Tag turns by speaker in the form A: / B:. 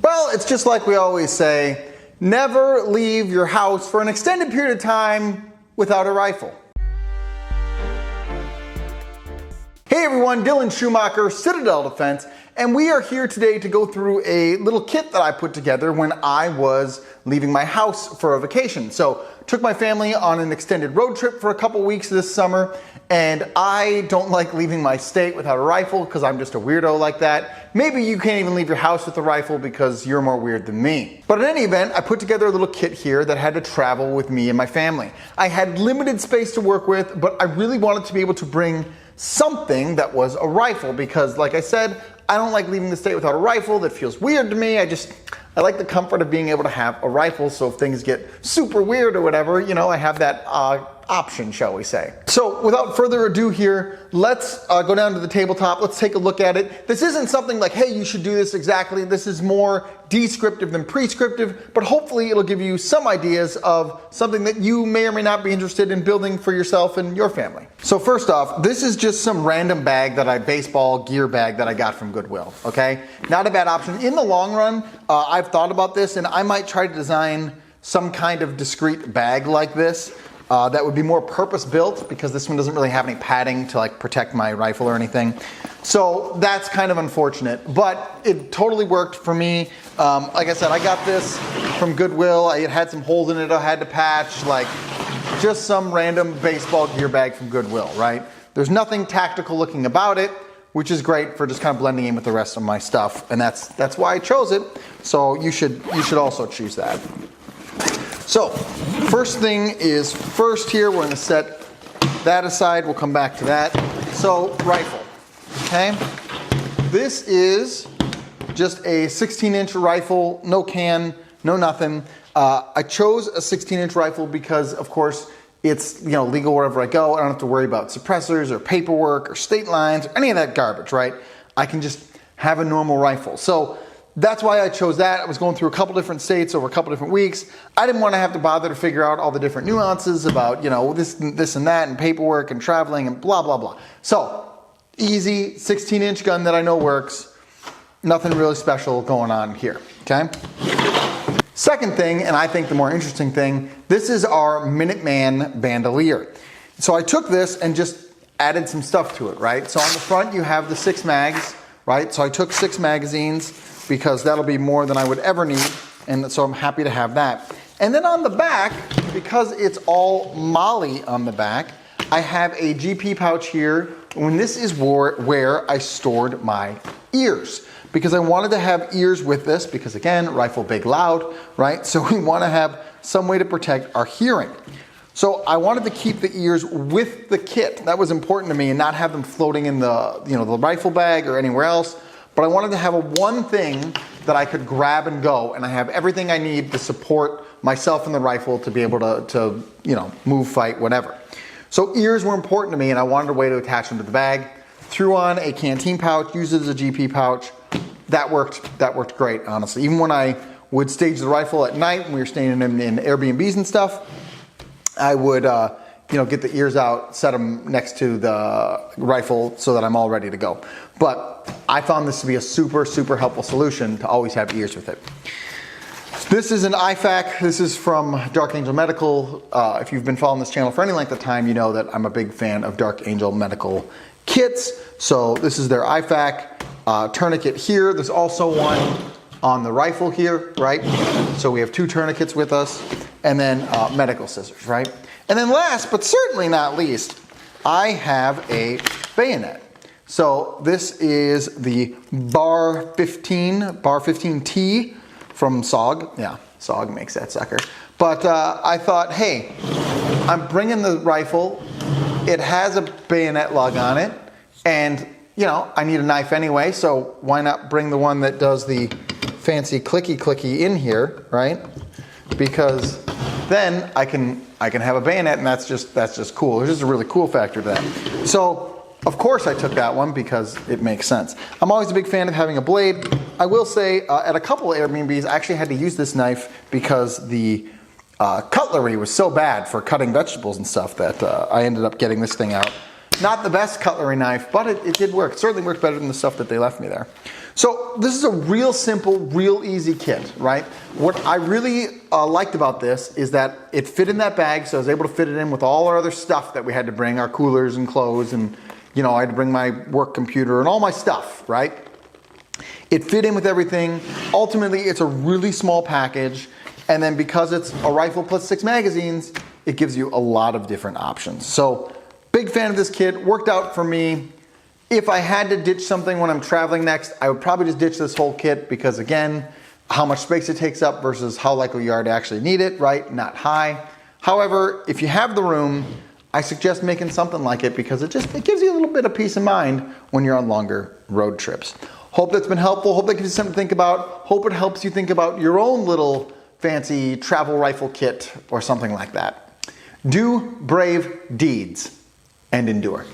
A: Well, it's just like we always say, never leave your house for an extended period of time without a rifle. Hey everyone, Dylan Schumacher, Citadel Defense, and we are here today to go through a little kit that I put together when I was leaving my house for a vacation. So, took my family on an extended road trip for a couple weeks this summer, and I don't like leaving my state without a rifle because I'm just a weirdo like that. Maybe you can't even leave your house with a rifle because you're more weird than me. But in any event, I put together a little kit here that had to travel with me and my family. I had limited space to work with, but I really wanted to be able to bring something that was a rifle because, like I said, I don't like leaving the state without a rifle. That feels weird to me. I like the comfort of being able to have a rifle, so if things get super weird or whatever, you know, I have that option, shall we say. So without further ado here, let's go down to the tabletop. Let's take a look at it. This isn't something like, hey, you should do this exactly. This is more descriptive than prescriptive, but hopefully it'll give you some ideas of something that you may or may not be interested in building for yourself and your family. So first off, this is just some random bag baseball gear bag that I got from Goodwill, okay? Not a bad option. In the long run, I've thought about this and I might try to design some kind of discreet bag like this. That would be more purpose-built because this one doesn't really have any padding to like protect my rifle or anything. So that's kind of unfortunate, but it totally worked for me. Like I said, I got this from Goodwill. It had some holes in it I had to patch, like just some random baseball gear bag from Goodwill, right? There's nothing tactical looking about it, which is great for just kind of blending in with the rest of my stuff, and that's why I chose it. So you should also choose that. So, first thing is first here, we're going to set that aside. We'll come back to that. So, rifle, okay? This is just a 16-inch rifle, no can, no nothing. I chose a 16-inch rifle because, of course, it's legal wherever I go. I don't have to worry about suppressors or paperwork or state lines or any of that garbage, right? I can just have a normal rifle. So, that's why I chose that. I was going through a couple different states over a couple different weeks. I didn't want to have to bother to figure out all the different nuances about, this and that and paperwork and traveling and blah, blah, blah. So, easy 16-inch gun that I know works. Nothing really special going on here, okay? Second thing, and I think the more interesting thing, this is our Minuteman bandolier. So I took this and just added some stuff to it, right? So on the front you have the 6 mags, right? So I took 6 magazines, because that'll be more than I would ever need, and so I'm happy to have that. And then on the back, because it's all MOLLE on the back, I have a GP pouch here, and this is where I stored my ears, because I wanted to have ears with this, because again, rifle big loud, right? So we want to have some way to protect our hearing. So I wanted to keep the ears with the kit. That was important to me, and not have them floating in the the rifle bag or anywhere else. But I wanted to have one thing that I could grab and go, and I have everything I need to support myself and the rifle to be able to move, fight, whatever. So ears were important to me, and I wanted a way to attach them to the bag. Threw on a canteen pouch, used it as a GP pouch. That worked great, honestly. Even when I would stage the rifle at night, when we were staying in Airbnbs and stuff, I would get the ears out, set them next to the rifle so that I'm all ready to go. But I found this to be a super, super helpful solution to always have ears with it. This is an IFAK. This is from Dark Angel Medical. If you've been following this channel for any length of time, you know that I'm a big fan of Dark Angel Medical kits. So this is their IFAK tourniquet here. There's also one on the rifle here, right? So we have 2 tourniquets with us, and then medical scissors, right? And then last, but certainly not least, I have a bayonet. So this is the Bar 15T from SOG. Yeah, SOG makes that sucker. But I thought, hey, I'm bringing the rifle. It has a bayonet lug on it, and I need a knife anyway, so why not bring the one that does the fancy clicky in here, right? Because then I can have a bayonet, and that's just cool. There's just a really cool factor to that. So of course I took that one because it makes sense. I'm always a big fan of having a blade. I will say at a couple of Airbnbs I actually had to use this knife because the cutlery was so bad for cutting vegetables and stuff that I ended up getting this thing out. Not the best cutlery knife, but it did work. It certainly worked better than the stuff that they left me there. So this is a real simple, real easy kit, right? What I really liked about this is that it fit in that bag, so I was able to fit it in with all our other stuff that we had to bring, our coolers and clothes, and I had to bring my work computer and all my stuff, right? It fit in with everything. Ultimately, it's a really small package, and then because it's a rifle plus 6 magazines, it gives you a lot of different options. So, big fan of this kit, worked out for me. If I had to ditch something when I'm traveling next, I would probably just ditch this whole kit because, again, how much space it takes up versus how likely you are to actually need it, right? Not high. However, if you have the room, I suggest making something like it because it gives you a little bit of peace of mind when you're on longer road trips. Hope that's been helpful. Hope that gives you something to think about. Hope it helps you think about your own little fancy travel rifle kit or something like that. Do brave deeds and endure.